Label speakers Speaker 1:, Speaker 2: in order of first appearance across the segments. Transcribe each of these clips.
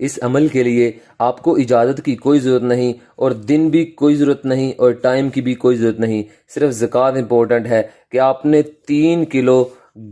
Speaker 1: اس عمل کے لیے آپ کو اجازت کی کوئی ضرورت نہیں، اور دن بھی کوئی ضرورت نہیں، اور ٹائم کی بھی کوئی ضرورت نہیں، صرف زکوٰۃ امپورٹنٹ ہے کہ آپ نے 3 کلو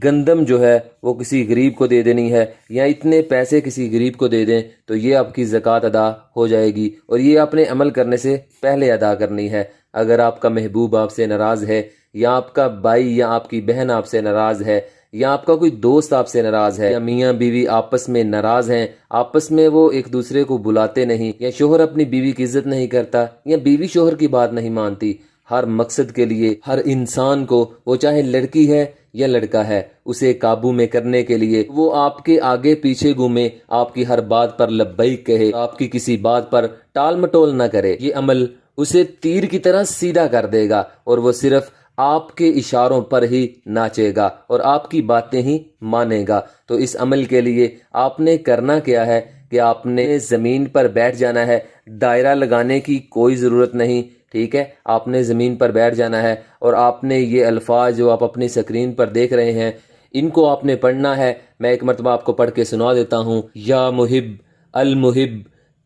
Speaker 1: گندم جو ہے وہ کسی غریب کو دے دینی ہے، یا اتنے پیسے کسی غریب کو دے دیں تو یہ آپ کی زکوٰۃ ادا ہو جائے گی، اور یہ آپ نے عمل کرنے سے پہلے ادا کرنی ہے۔ اگر آپ کا محبوب آپ سے ناراض ہے، یا آپ کا بھائی یا آپ کی بہن آپ سے ناراض ہے، یا آپ کا کوئی دوست آپ سے ناراض ہے، یا میاں بیوی آپس میں ناراض ہیں، آپس میں وہ ایک دوسرے کو بلاتے نہیں، یا شوہر اپنی بیوی کی عزت نہیں کرتا، یا بیوی شوہر کی بات نہیں مانتی، ہر مقصد کے لیے ہر انسان کو، وہ چاہے لڑکی ہے یا لڑکا ہے، اسے قابو میں کرنے کے لیے وہ آپ کے آگے پیچھے گھومے، آپ کی ہر بات پر لبیک کہے، آپ کی کسی بات پر ٹال مٹول نہ کرے، یہ عمل اسے تیر کی طرح سیدھا کر دے گا، اور وہ صرف آپ کے اشاروں پر ہی ناچے گا اور آپ کی باتیں ہی مانے گا۔ تو اس عمل کے لیے آپ نے کرنا کیا ہے کہ آپ نے زمین پر بیٹھ جانا ہے، دائرہ لگانے کی کوئی ضرورت نہیں، ٹھیک ہے؟ آپ نے زمین پر بیٹھ جانا ہے، اور آپ نے یہ الفاظ جو آپ اپنی سکرین پر دیکھ رہے ہیں ان کو آپ نے پڑھنا ہے۔ میں ایک مرتبہ آپ کو پڑھ کے سنا دیتا ہوں۔ یا محب المحب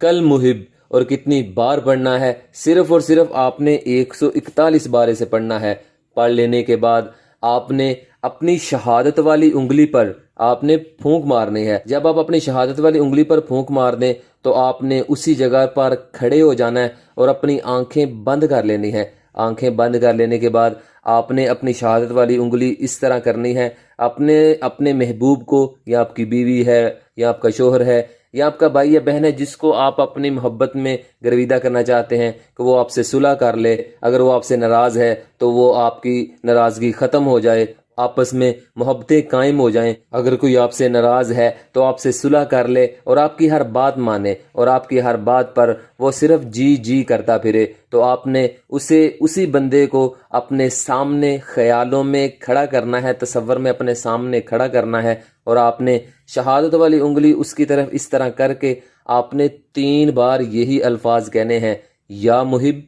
Speaker 1: کل محب، اور کتنی بار پڑھنا ہے؟ صرف اور صرف آپ نے 141 بار اسے پڑھنا ہے۔ پڑھ لینے کے بعد آپ نے اپنی شہادت والی انگلی پر آپ نے پھونک مارنی ہے۔ جب آپ اپنی شہادت والی انگلی پر پھونک مار دیں تو آپ نے اسی جگہ پر کھڑے ہو جانا ہے اور اپنی آنکھیں بند کر لینی ہے۔ آنکھیں بند کر لینے کے بعد آپ نے اپنی شہادت والی انگلی اس طرح کرنی ہے، اپنے محبوب کو، یا آپ کی بیوی ہے یا آپ کا شوہر ہے یا آپ کا بھائی یا بہن ہے جس کو آپ اپنی محبت میں گرویدہ کرنا چاہتے ہیں کہ وہ آپ سے صلح کر لے، اگر وہ آپ سے ناراض ہے تو وہ آپ کی ناراضگی ختم ہو جائے، آپس میں محبتیں قائم ہو جائیں۔ اگر کوئی آپ سے ناراض ہے تو آپ سے صلح کر لے اور آپ کی ہر بات مانے، اور آپ کی ہر بات پر وہ صرف جی جی کرتا پھرے، تو آپ نے اسی بندے کو اپنے سامنے خیالوں میں کھڑا کرنا ہے، تصور میں اپنے سامنے کھڑا کرنا ہے، اور آپ نے شہادت والی انگلی اس کی طرف اس طرح کر کے آپ نے 3 بار یہی الفاظ کہنے ہیں، یا محب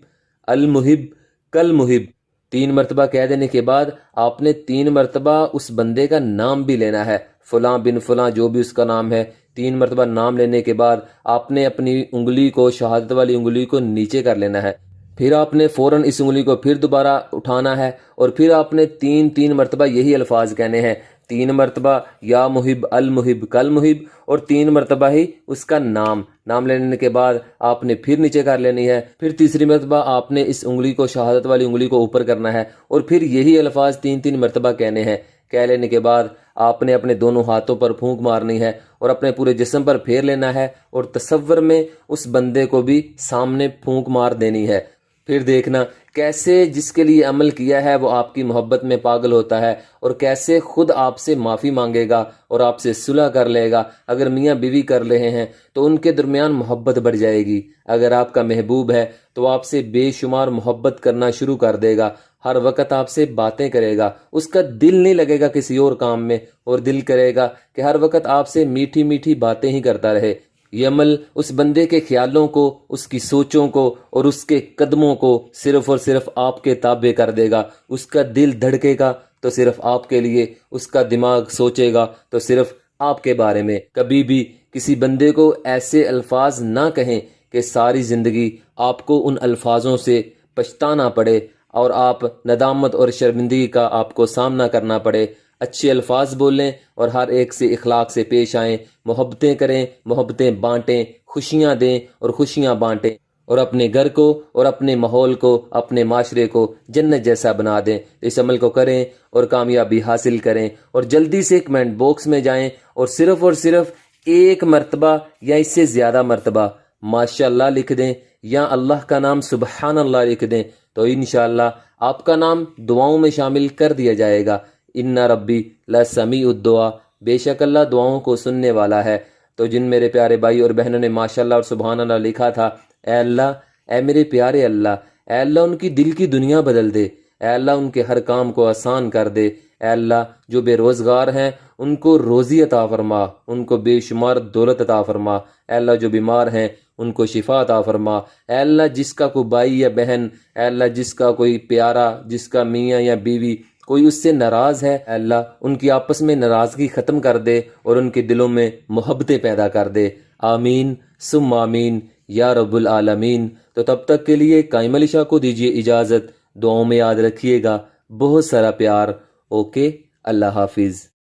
Speaker 1: المحب کل محب۔ 3 مرتبہ کہہ دینے کے بعد آپ نے 3 مرتبہ اس بندے کا نام بھی لینا ہے، فلاں بن فلاں، جو بھی اس کا نام ہے۔ 3 مرتبہ نام لینے کے بعد آپ نے اپنی انگلی کو، شہادت والی انگلی کو نیچے کر لینا ہے، پھر آپ نے فوراً اس انگلی کو پھر دوبارہ اٹھانا ہے، اور پھر آپ نے 3 مرتبہ یہی الفاظ کہنے ہیں، 3 مرتبہ یا محب المحب کل محب، اور 3 مرتبہ ہی اس کا نام لینے کے بعد آپ نے پھر نیچے کر لینی ہے، پھر تیسری مرتبہ آپ نے اس انگلی کو، شہادت والی انگلی کو اوپر کرنا ہے، اور پھر یہی الفاظ 3 مرتبہ کہنے ہیں۔ کہہ لینے کے بعد آپ نے اپنے دونوں ہاتھوں پر پھونک مارنی ہے اور اپنے پورے جسم پر پھیر لینا ہے، اور تصور میں اس بندے کو بھی سامنے پھونک مار دینی ہے۔ پھر دیکھنا کیسے جس کے لیے عمل کیا ہے وہ آپ کی محبت میں پاگل ہوتا ہے، اور کیسے خود آپ سے معافی مانگے گا اور آپ سے صلح کر لے گا۔ اگر میاں بیوی کر رہے ہیں تو ان کے درمیان محبت بڑھ جائے گی۔ اگر آپ کا محبوب ہے تو آپ سے بے شمار محبت کرنا شروع کر دے گا، ہر وقت آپ سے باتیں کرے گا، اس کا دل نہیں لگے گا کسی اور کام میں، اور دل کرے گا کہ ہر وقت آپ سے میٹھی میٹھی باتیں ہی کرتا رہے۔ یہ عمل اس بندے کے خیالوں کو، اس کی سوچوں کو اور اس کے قدموں کو صرف اور صرف آپ کے تابع کر دے گا۔ اس کا دل دھڑکے گا تو صرف آپ کے لیے، اس کا دماغ سوچے گا تو صرف آپ کے بارے میں۔ کبھی بھی کسی بندے کو ایسے الفاظ نہ کہیں کہ ساری زندگی آپ کو ان الفاظوں سے پچھتانا پڑے اور آپ ندامت اور شرمندگی کا آپ کو سامنا کرنا پڑے۔ اچھے الفاظ بولیں اور ہر ایک سے اخلاق سے پیش آئیں، محبتیں کریں، محبتیں بانٹیں، خوشیاں دیں اور خوشیاں بانٹیں، اور اپنے گھر کو اور اپنے ماحول کو، اپنے معاشرے کو جنت جیسا بنا دیں۔ اس عمل کو کریں اور کامیابی حاصل کریں، اور جلدی سے کمنٹ باکس میں جائیں اور صرف 1 مرتبہ یا اس سے زیادہ مرتبہ ماشاءاللہ لکھ دیں، یا اللہ کا نام سبحان اللہ لکھ دیں، تو انشاءاللہ آپ کا نام دعاؤں میں شامل کر دیا جائے گا۔ ان ربی لسمیع الدعا، بے شک اللہ دعاؤں کو سننے والا ہے۔ تو جن میرے پیارے بھائی اور بہنوں نے ماشاءاللہ اور سبحان اللہ لکھا تھا، اے اللہ، اے میرے پیارے اللہ، اے اللہ ان کی دل کی دنیا بدل دے، اے اللہ ان کے ہر کام کو آسان کر دے، اے اللہ جو بے روزگار ہیں ان کو روزی عطا فرما، ان کو بے شمار دولت عطا فرما، اے اللہ جو بیمار ہیں ان کو شفا عطا فرما، اے اللہ جس کا کوئی بھائی یا بہن، اے اللہ جس کا کوئی پیارا، جس کا میاں یا بیوی کوئی اس سے ناراض ہے، اے اللہ ان کی آپس میں ناراضگی ختم کر دے اور ان کے دلوں میں محبتیں پیدا کر دے۔ آمین ثم آمین یا رب العالمین۔ تو تب تک کے لیے قائم علی شاہ کو دیجیے اجازت، دعاؤں میں یاد رکھیے گا، بہت سارا پیار۔ اوکے، اللہ حافظ۔